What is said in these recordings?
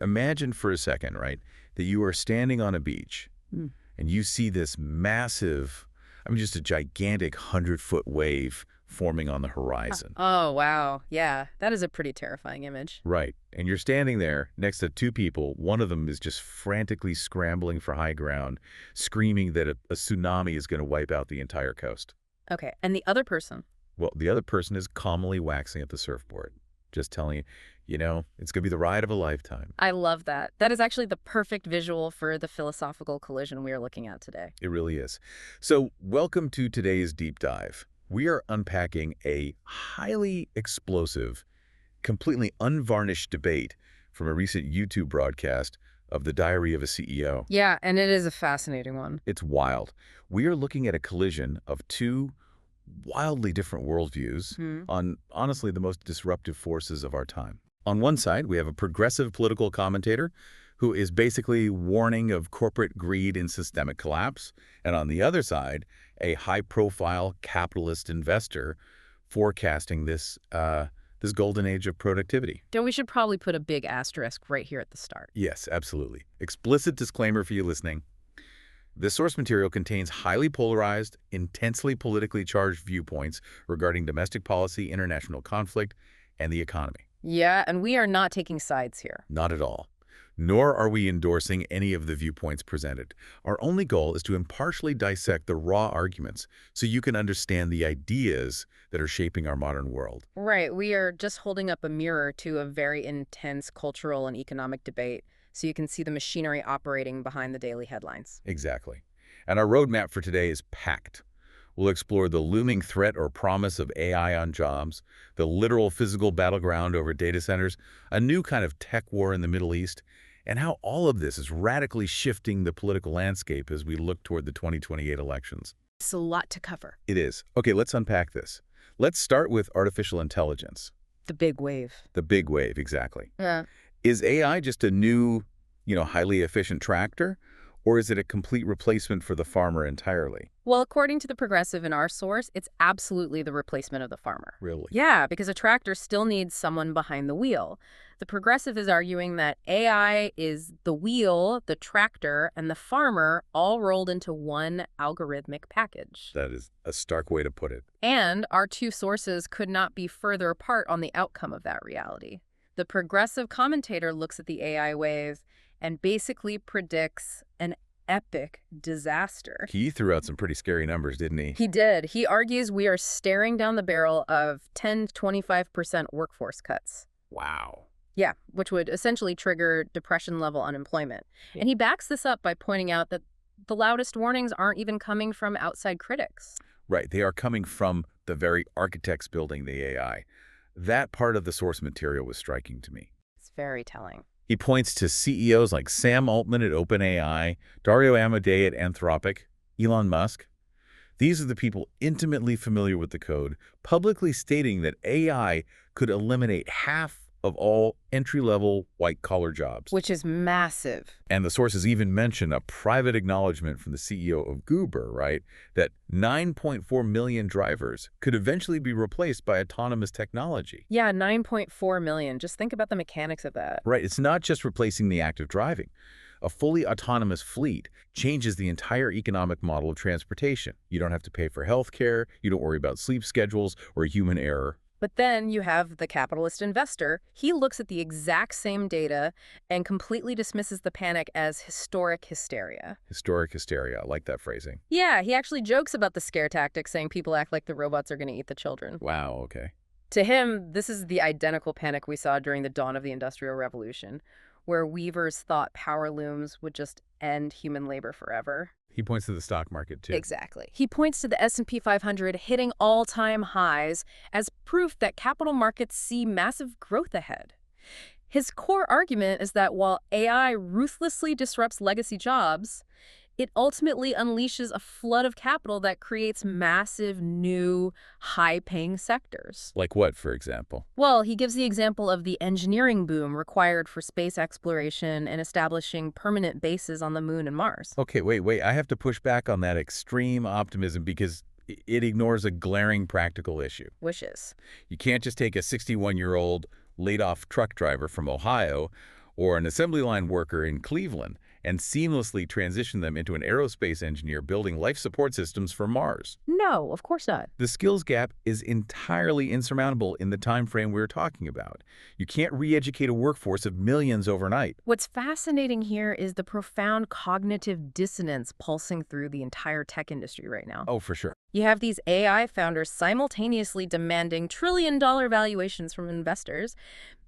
Imagine for a second, right, that you are standing on a beach Mm. and you see this massive, just a gigantic 100-foot wave forming on the horizon. Oh, wow. Yeah, that is a pretty terrifying image. Right. And you're standing there next to two people. One of them is just frantically scrambling for high ground, screaming that a tsunami is going to wipe out the entire coast. Okay, and the other person? Well, the other person is calmly waxing at the surfboard, just telling you, it's going to be the ride of a lifetime. I love that. That is actually the perfect visual for the philosophical collision we are looking at today. It really is. So welcome to today's deep dive. We are unpacking a highly explosive, completely unvarnished debate from a recent YouTube broadcast of The Diary of a CEO. Yeah, and it is a fascinating one. It's wild. We are looking at a collision of two wildly different worldviews on, honestly, the most disruptive forces of our time. On one side, we have a progressive political commentator who is basically warning of corporate greed and systemic collapse. And on the other side, a high-profile capitalist investor forecasting this golden age of productivity. And we should probably put a big asterisk right here at the start. Yes, absolutely. Explicit disclaimer for you listening. This source material contains highly polarized, intensely politically charged viewpoints regarding domestic policy, international conflict, and the economy. Yeah, and we are not taking sides here. Not at all. Nor are we endorsing any of the viewpoints presented. Our only goal is to impartially dissect the raw arguments so you can understand the ideas that are shaping our modern world. Right, we are just holding up a mirror to a very intense cultural and economic debate so you can see the machinery operating behind the daily headlines. Exactly. And our roadmap for today is packed. We'll explore the looming threat or promise of AI on jobs, the literal physical battleground over data centers, a new kind of tech war in the Middle East, and how all of this is radically shifting the political landscape as we look toward the 2028 elections. It's a lot to cover. It is. Okay, let's unpack this. Let's start with artificial intelligence. The big wave. The big wave, exactly. Yeah. Is AI just a new, highly efficient tractor, or is it a complete replacement for the farmer entirely? Well, according to the progressive in our source, it's absolutely the replacement of the farmer. Really? Yeah, because a tractor still needs someone behind the wheel. The progressive is arguing that AI is the wheel, the tractor, and the farmer all rolled into one algorithmic package. That is a stark way to put it. And our two sources could not be further apart on the outcome of that reality. The progressive commentator looks at the AI wave and basically predicts an epic disaster. He threw out some pretty scary numbers, didn't he? He did. He argues we are staring down the barrel of 10 to 25% workforce cuts. Wow. Yeah, which would essentially trigger depression-level unemployment. And he backs this up by pointing out that the loudest warnings aren't even coming from outside critics. Right. They are coming from the very architects building the AI. That part of the source material was striking to me. It's very telling. He points to CEOs like Sam Altman at OpenAI, Dario Amodei at Anthropic, Elon Musk. These are the people intimately familiar with the code, publicly stating that AI could eliminate half of all entry-level white-collar jobs. Which is massive. And the sources even mention a private acknowledgement from the CEO of Uber, right, that 9.4 million drivers could eventually be replaced by autonomous technology. Yeah, 9.4 million. Just think about the mechanics of that. Right. It's not just replacing the act of driving. A fully autonomous fleet changes the entire economic model of transportation. You don't have to pay for health care. You don't worry about sleep schedules or human error. But then you have the capitalist investor. He looks at the exact same data and completely dismisses the panic as historic hysteria. Historic hysteria. I like that phrasing. Yeah, he actually jokes about the scare tactic, saying people act like the robots are going to eat the children. Wow, okay. To him, this is the identical panic we saw during the dawn of the Industrial Revolution, where weavers thought power looms would just end human labor forever. He points to the stock market, too. Exactly. He points to the S&P 500 hitting all-time highs as proof that capital markets see massive growth ahead. His core argument is that while AI ruthlessly disrupts legacy jobs, it ultimately unleashes a flood of capital that creates massive, new, high-paying sectors. Like what, for example? Well, he gives the example of the engineering boom required for space exploration and establishing permanent bases on the moon and Mars. Okay, wait. I have to push back on that extreme optimism because it ignores a glaring practical issue. Wishes. You can't just take a 61-year-old laid-off truck driver from Ohio or an assembly line worker in Cleveland and seamlessly transition them into an aerospace engineer building life support systems for Mars. No, of course not. The skills gap is entirely insurmountable in the time frame we're talking about. You can't re-educate a workforce of millions overnight. What's fascinating here is the profound cognitive dissonance pulsing through the entire tech industry right now. Oh, for sure. You have these AI founders simultaneously demanding trillion-dollar valuations from investors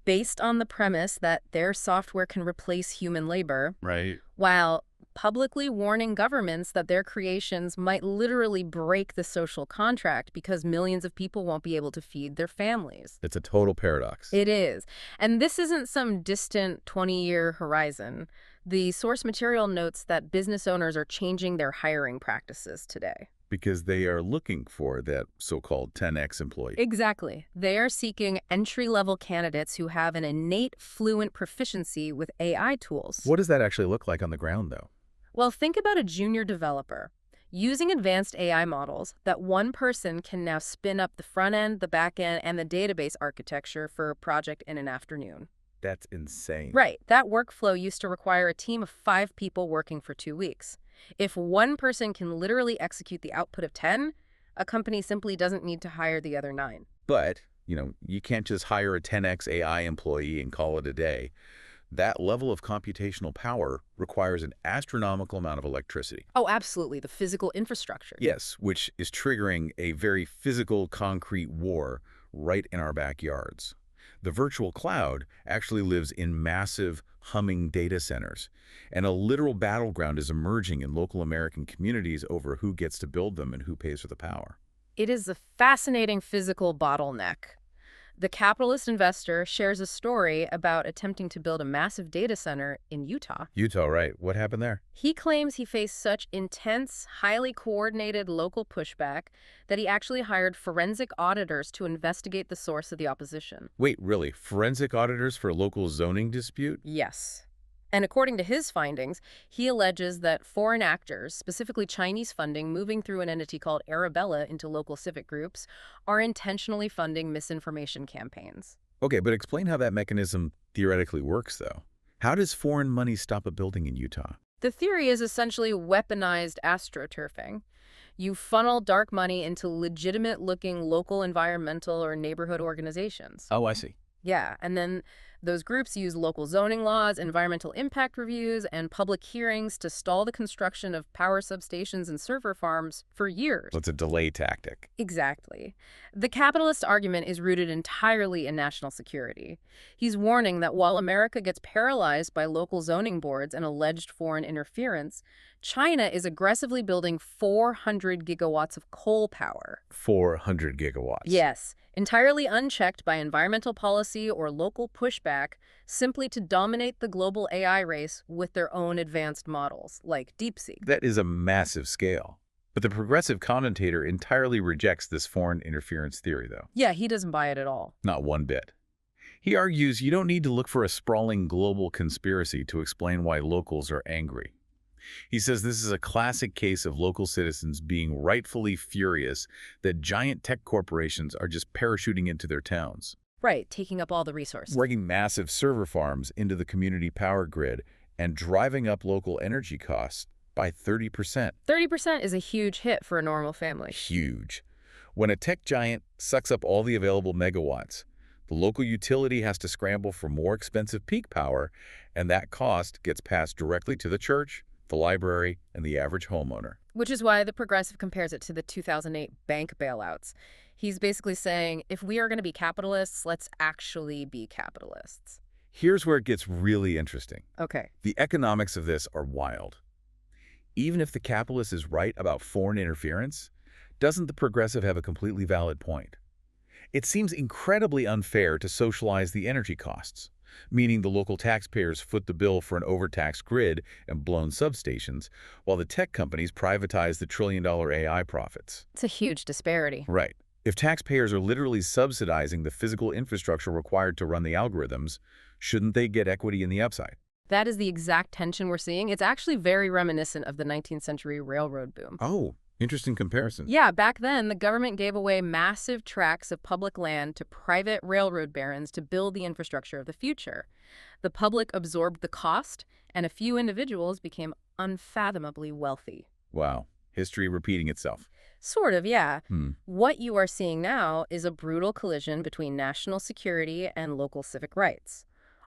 based on the premise that their software can replace human labor, Right. while publicly warning governments that their creations might literally break the social contract because millions of people won't be able to feed their families. It's a total paradox. It is. And this isn't some distant 20-year horizon. The source material notes that business owners are changing their hiring practices today. Because they are looking for that so-called 10X employee. Exactly. They are seeking entry-level candidates who have an innate, fluent proficiency with AI tools. What does that actually look like on the ground, though? Well, think about a junior developer. Using advanced AI models, that one person can now spin up the front end, the back end, and the database architecture for a project in an afternoon. That's insane. Right. That workflow used to require a team of 5 people working for 2 weeks. If one person can literally execute the output of 10, a company simply doesn't need to hire the other 9. But, you can't just hire a 10X AI employee and call it a day. That level of computational power requires an astronomical amount of electricity. Oh, absolutely. The physical infrastructure. Yes, which is triggering a very physical, concrete war right in our backyards. The virtual cloud actually lives in massive, humming data centers, and a literal battleground is emerging in local American communities over who gets to build them and who pays for the power. It is a fascinating physical bottleneck. The capitalist investor shares a story about attempting to build a massive data center in Utah. Utah, right. What happened there? He claims he faced such intense, highly coordinated local pushback that he actually hired forensic auditors to investigate the source of the opposition. Wait, really? Forensic auditors for a local zoning dispute? Yes. And according to his findings, he alleges that foreign actors, specifically Chinese funding moving through an entity called Arabella into local civic groups, are intentionally funding misinformation campaigns. Okay, but explain how that mechanism theoretically works, though. How does foreign money stop a building in Utah? The theory is essentially weaponized astroturfing. You funnel dark money into legitimate-looking local environmental or neighborhood organizations. Oh, I see. Yeah, and then those groups use local zoning laws, environmental impact reviews, and public hearings to stall the construction of power substations and server farms for years. So it's a delay tactic. Exactly. The capitalist argument is rooted entirely in national security. He's warning that while America gets paralyzed by local zoning boards and alleged foreign interference, China is aggressively building 400 gigawatts of coal power. 400 gigawatts. Yes, entirely unchecked by environmental policy or local pushback, simply to dominate the global AI race with their own advanced models, like DeepSeek. That is a massive scale. But the progressive commentator entirely rejects this foreign interference theory, though. Yeah, he doesn't buy it at all. Not one bit. He argues you don't need to look for a sprawling global conspiracy to explain why locals are angry. He says this is a classic case of local citizens being rightfully furious that giant tech corporations are just parachuting into their towns. Right, taking up all the resources. Bringing massive server farms into the community power grid and driving up local energy costs by 30%. 30% is a huge hit for a normal family. Huge. When a tech giant sucks up all the available megawatts, the local utility has to scramble for more expensive peak power, and that cost gets passed directly to the church, the library, and the average homeowner. Which is why the progressive compares it to the 2008 bank bailouts. He's basically saying, if we are going to be capitalists, let's actually be capitalists. Here's where it gets really interesting. Okay. The economics of this are wild. Even if the capitalist is right about foreign interference, doesn't the progressive have a completely valid point? It seems incredibly unfair to socialize the energy costs, meaning the local taxpayers foot the bill for an overtaxed grid and blown substations, while the tech companies privatize the trillion-dollar AI profits. It's a huge disparity. Right. If taxpayers are literally subsidizing the physical infrastructure required to run the algorithms, shouldn't they get equity in the upside? That is the exact tension we're seeing. It's actually very reminiscent of the 19th century railroad boom. Oh, Interesting comparison. Yeah, back then, the government gave away massive tracts of public land to private railroad barons to build the infrastructure of the future. The public absorbed the cost, and a few individuals became unfathomably wealthy. Wow. History repeating itself. Sort of, yeah. Hmm. What you are seeing now is a brutal collision between national security and local civic rights.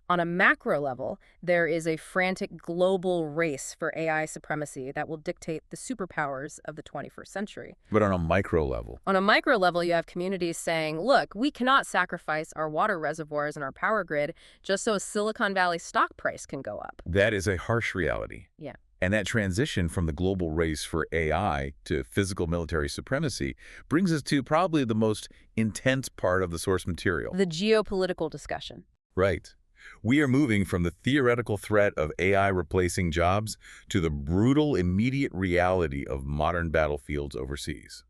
On a macro level, there is a frantic global race for AI supremacy that will dictate the superpowers of the 21st century. But on a micro level. On a micro level, you have communities saying, look, we cannot sacrifice our water reservoirs and our power grid just so a Silicon Valley stock price can go up. That is a harsh reality. Yeah. And that transition from the global race for AI to physical military supremacy brings us to probably the most intense part of the source material. The geopolitical discussion. Right. We are moving from the theoretical threat of AI replacing jobs to the brutal immediate reality of modern battlefields overseas.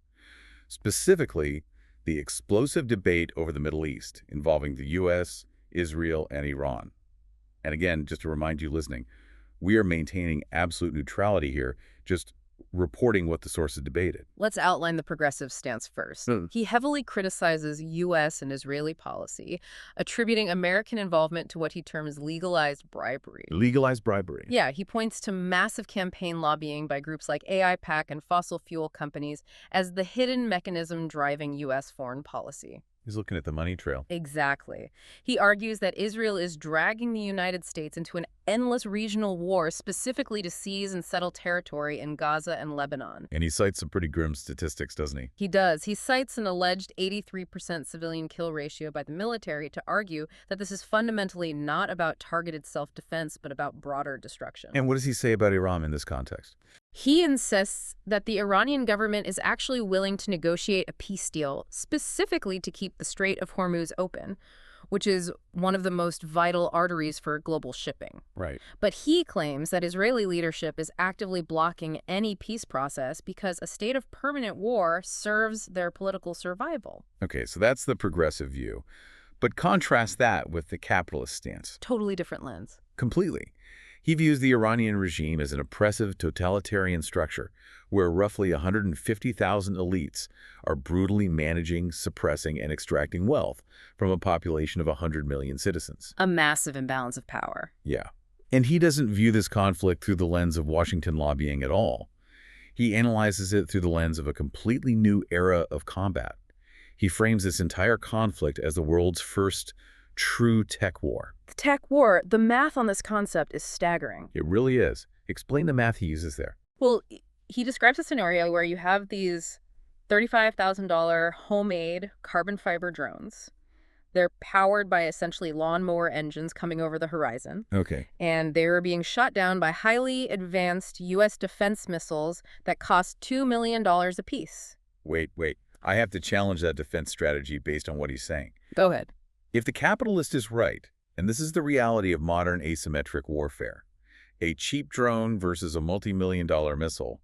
Specifically, the explosive debate over the Middle East involving the U.S., Israel, and Iran. And again, just to remind you listening, we are maintaining absolute neutrality here, just reporting what the sources debated. Let's outline the progressive stance first. He heavily criticizes U.S. and Israeli policy, attributing American involvement to what he terms legalized bribery. Legalized bribery. Yeah, he points to massive campaign lobbying by groups like AIPAC and fossil fuel companies as the hidden mechanism driving U.S. foreign policy. He's looking at the money trail. Exactly. He argues that Israel is dragging the United States into an endless regional war specifically to seize and settle territory in Gaza and Lebanon. And he cites some pretty grim statistics, doesn't he? He does. He cites an alleged 83% civilian kill ratio by the military to argue that this is fundamentally not about targeted self-defense, but about broader destruction. And what does he say about Iran in this context? He insists that the Iranian government is actually willing to negotiate a peace deal specifically to keep the Strait of Hormuz open, which is one of the most vital arteries for global shipping. Right. But he claims that Israeli leadership is actively blocking any peace process because a state of permanent war serves their political survival. Okay, so that's the progressive view. But contrast that with the capitalist stance. Totally different lens. Completely. He views the Iranian regime as an oppressive totalitarian structure where roughly 150,000 elites are brutally managing, suppressing, and extracting wealth from a population of 100 million citizens. A massive imbalance of power. Yeah. And he doesn't view this conflict through the lens of Washington lobbying at all. He analyzes it through the lens of a completely new era of combat. He frames this entire conflict as the world's first true tech war. The tech war, the math on this concept is staggering. It really is. Explain the math he uses there. Well, he describes a scenario where you have these $35,000 homemade carbon fiber drones. They're powered by essentially lawnmower engines coming over the horizon. Okay. And they're being shot down by highly advanced U.S. defense missiles that cost $2 million apiece. Wait. I have to challenge that defense strategy based on what he's saying. Go ahead. If the capitalist is right, and this is the reality of modern asymmetric warfare, a cheap drone versus a multi-million-dollar missile,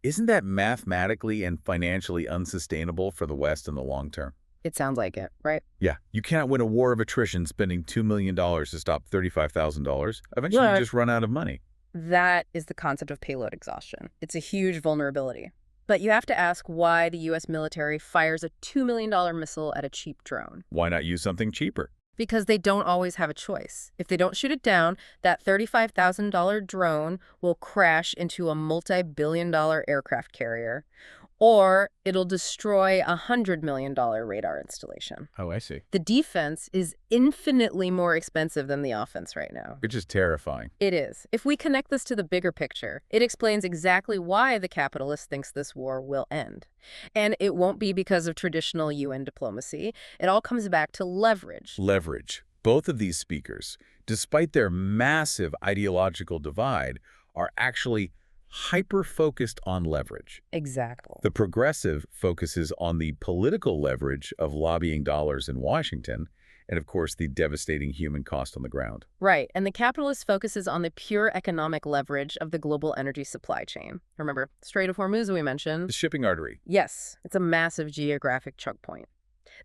isn't that mathematically and financially unsustainable for the West in the long term? It sounds like it, right? Yeah, you cannot win a war of attrition spending $2 million to stop $35,000. Eventually, you just run out of money. That is the concept of payload exhaustion. It's a huge vulnerability. But you have to ask why the U.S. military fires a $2 million missile at a cheap drone. Why not use something cheaper? Because they don't always have a choice. If they don't shoot it down, that $35,000 drone will crash into a multi-billion-dollar aircraft carrier, or it'll destroy a $100 million radar installation. Oh, I see. The defense is infinitely more expensive than the offense right now. Which is terrifying. It is. If we connect this to the bigger picture, it explains exactly why the capitalist thinks this war will end. And it won't be because of traditional UN diplomacy. It all comes back to leverage. Leverage. Both of these speakers, despite their massive ideological divide, are actually hyper-focused on leverage. Exactly. The progressive focuses on the political leverage of lobbying dollars in Washington, and of course the devastating human cost on the ground. Right, and the capitalist focuses on the pure economic leverage of the global energy supply chain. Remember, Strait of Hormuz we mentioned? The shipping artery. Yes, it's a massive geographic choke point.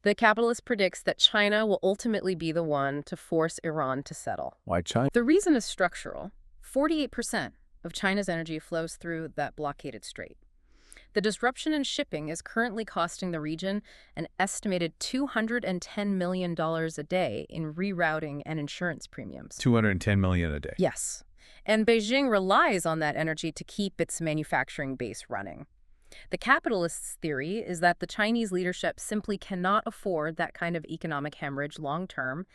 The capitalist predicts that China will ultimately be the one to force Iran to settle. Why China? The reason is structural. 48% of China's energy flows through that blockaded strait. The disruption in shipping is currently costing the region an estimated $210 million a day in rerouting and insurance premiums. $210 million a day. Yes. And Beijing relies on that energy to keep its manufacturing base running. The capitalists' theory is that the Chinese leadership simply cannot afford that kind of economic hemorrhage long term,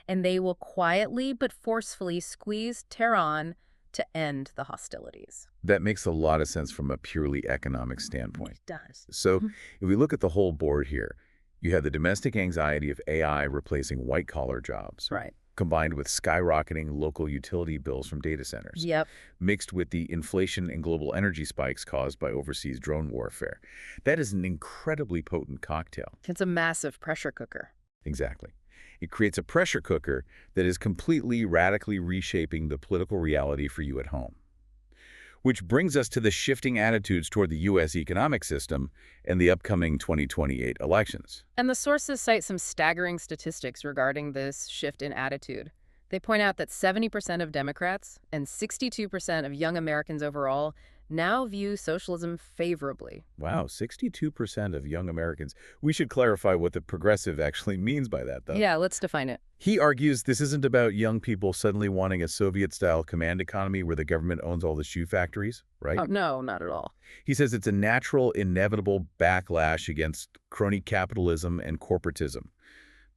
and they will quietly but forcefully squeeze Tehran to end the hostilities. That makes a lot of sense from a purely economic standpoint. It does. So if we look at the whole board here, you have the domestic anxiety of AI replacing white-collar jobs, Right. combined with skyrocketing local utility bills from data centers, Yep. mixed with the inflation and global energy spikes caused by overseas drone warfare. That is an incredibly potent cocktail. It's a massive pressure cooker. Exactly. It creates a pressure cooker that is completely radically reshaping the political reality for you at home. Which brings us to the shifting attitudes toward the U.S. economic system and the upcoming 2028 elections. And the sources cite some staggering statistics regarding this shift in attitude. They point out that 70% of Democrats and 62% of young Americans overall now view socialism favorably. Wow, 62% of young Americans. We should clarify what the progressive actually means by that, though. Yeah, let's define it. He argues this isn't about young people suddenly wanting a Soviet-style command economy where the government owns all the shoe factories, right? Oh, no, not at all. He says it's a natural, inevitable backlash against crony capitalism and corporatism.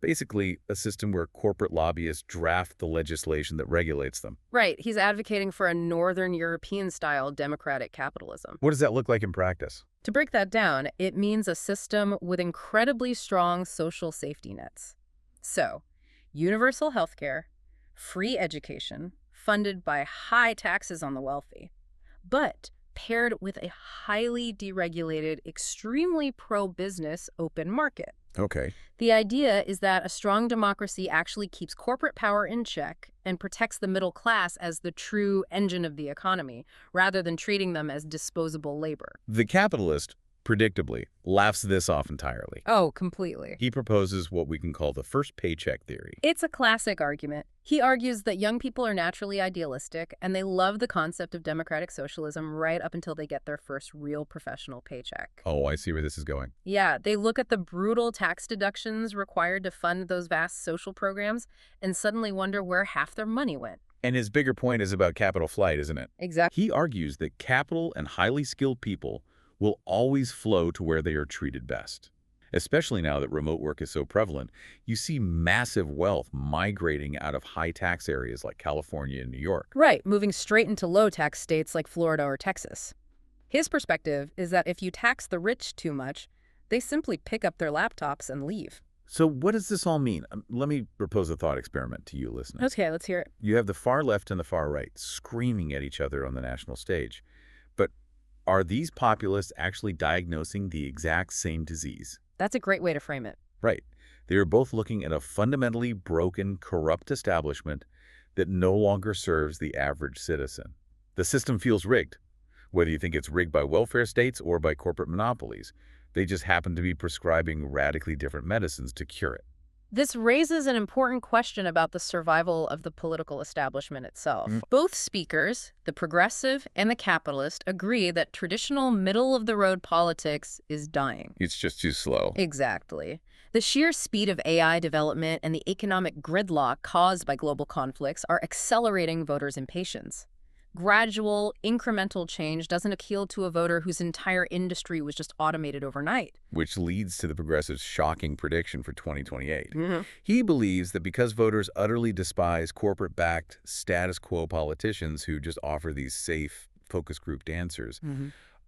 Basically, a system where corporate lobbyists draft the legislation that regulates them. Right, he's advocating for a Northern European-style democratic capitalism. What does that look like in practice? To break that down, it means a system with incredibly strong social safety nets. So, universal health care, free education, funded by high taxes on the wealthy, but paired with a highly deregulated, extremely pro-business open market. Okay. The idea is that a strong democracy actually keeps corporate power in check and protects the middle class as the true engine of the economy, rather than treating them as disposable labor. The capitalist, predictably, laughs this off entirely. Oh, completely. He proposes what we can call the first paycheck theory. It's a classic argument. He argues that young people are naturally idealistic, and they love the concept of democratic socialism right up until they get their first real professional paycheck. Oh, I see where this is going. Yeah, they look at the brutal tax deductions required to fund those vast social programs and suddenly wonder where half their money went. And his bigger point is about capital flight, isn't it? Exactly. He argues that capital and highly skilled people will always flow to where they are treated best. Especially now that remote work is so prevalent, you see massive wealth migrating out of high-tax areas like California and New York. Right, moving straight into low-tax states like Florida or Texas. His perspective is that if you tax the rich too much, they simply pick up their laptops and leave. So what does this all mean? Let me propose a thought experiment to you listeners. Okay, let's hear it. You have the far left and the far right screaming at each other on the national stage. But are these populists actually diagnosing the exact same disease? That's a great way to frame it. Right. They are both looking at a fundamentally broken, corrupt establishment that no longer serves the average citizen. The system feels rigged, whether you think it's rigged by welfare states or by corporate monopolies. They just happen to be prescribing radically different medicines to cure it. This raises an important question about the survival of the political establishment itself. Both speakers, the progressive and the capitalist, agree that traditional middle-of-the-road politics is dying. It's just too slow. Exactly. The sheer speed of AI development and the economic gridlock caused by global conflicts are accelerating voters' impatience. Gradual, incremental change doesn't appeal to a voter whose entire industry was just automated overnight. Which leads to the progressive's shocking prediction for 2028. Mm-hmm. He believes that because voters utterly despise corporate-backed, status quo politicians who just offer these safe, focus grouped answers,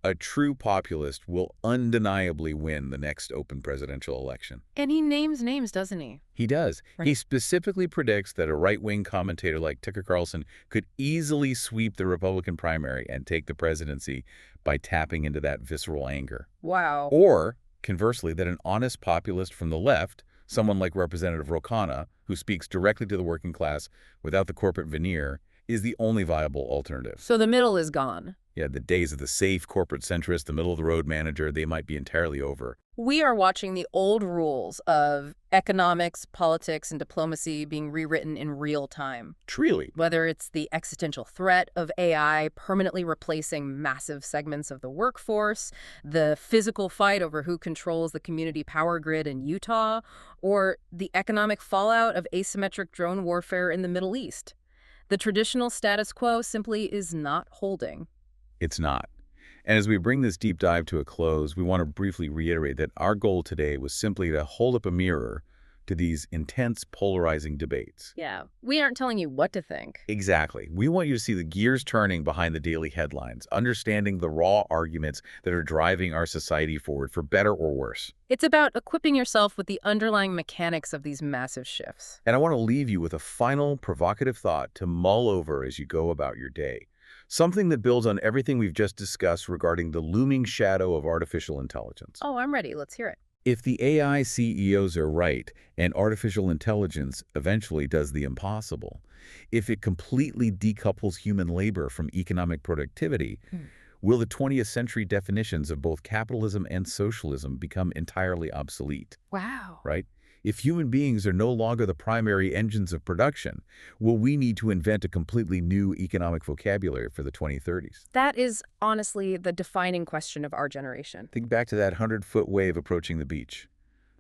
a true populist will undeniably win the next open presidential election. And he names names, doesn't he? He does. Right. He specifically predicts that a right-wing commentator like Tucker Carlson could easily sweep the Republican primary and take the presidency by tapping into that visceral anger. Wow. Or, conversely, that an honest populist from the left, someone like Representative Ro Khanna, who speaks directly to the working class without the corporate veneer, is the only viable alternative. So the middle is gone. Yeah, the days of the safe corporate centrist, the middle-of-the-road manager, they might be entirely over. We are watching the old rules of economics, politics, and diplomacy being rewritten in real time. Truly. Whether it's the existential threat of AI permanently replacing massive segments of the workforce, the physical fight over who controls the community power grid in Utah, or the economic fallout of asymmetric drone warfare in the Middle East. The traditional status quo simply is not holding. It's not. And as we bring this deep dive to a close, we want to briefly reiterate that our goal today was simply to hold up a mirror to these intense, polarizing debates. Yeah, we aren't telling you what to think. Exactly. We want you to see the gears turning behind the daily headlines, understanding the raw arguments that are driving our society forward for better or worse. It's about equipping yourself with the underlying mechanics of these massive shifts. And I want to leave you with a final provocative thought to mull over as you go about your day. Something that builds on everything we've just discussed regarding the looming shadow of artificial intelligence. Oh, I'm ready. Let's hear it. If the AI CEOs are right and artificial intelligence eventually does the impossible, if it completely decouples human labor from economic productivity, will the 20th century definitions of both capitalism and socialism become entirely obsolete? Wow. Right? If human beings are no longer the primary engines of production, will we need to invent a completely new economic vocabulary for the 2030s? That is honestly the defining question of our generation. Think back to that 100-foot wave approaching the beach.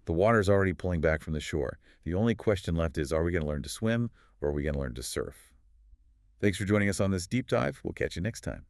The water's already pulling back from the shore. The only question left is, are we going to learn to swim or are we going to learn to surf? Thanks for joining us on this deep dive. We'll catch you next time.